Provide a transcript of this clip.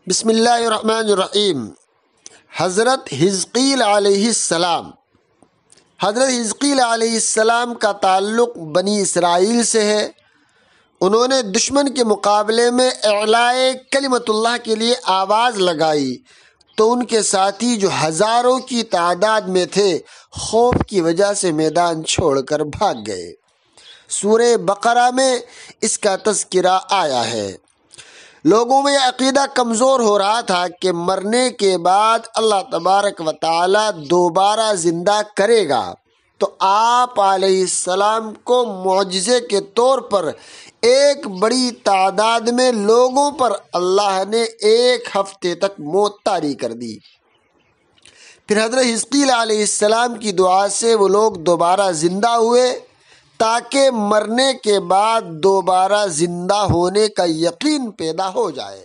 بسم اللہ الرحمن الرحیم۔ حضرت حزقیل علیہ السلام کا تعلق بنی اسرائیل سے ہے۔ انہوں نے دشمن کے مقابلے میں اعلاء کلمت اللہ کے لیے آواز لگائی تو ان کے ساتھی جو ہزاروں کی تعداد میں تھے خوف کی وجہ سے میدان چھوڑ کر بھاگ گئے۔ سورہ بقرہ میں اس کا تذکرہ آیا ہے۔ لوگوں میں یہ عقیدہ کمزور ہو رہا تھا کہ مرنے کے بعد اللہ تبارک و تعالی دوبارہ زندہ کرے گا، تو آپ علیہ السلام کو معجزے کے طور پر ایک بڑی تعداد میں لوگوں پر اللہ نے 1 ہفتے تک موت طاری کر دی۔ پھر حضرت حزقیل علیہ السلام کی دعا سے وہ لوگ دوبارہ زندہ ہوئے تاکہ مرنے کے بعد دوبارہ زندہ ہونے کا یقین پیدا ہو جائے۔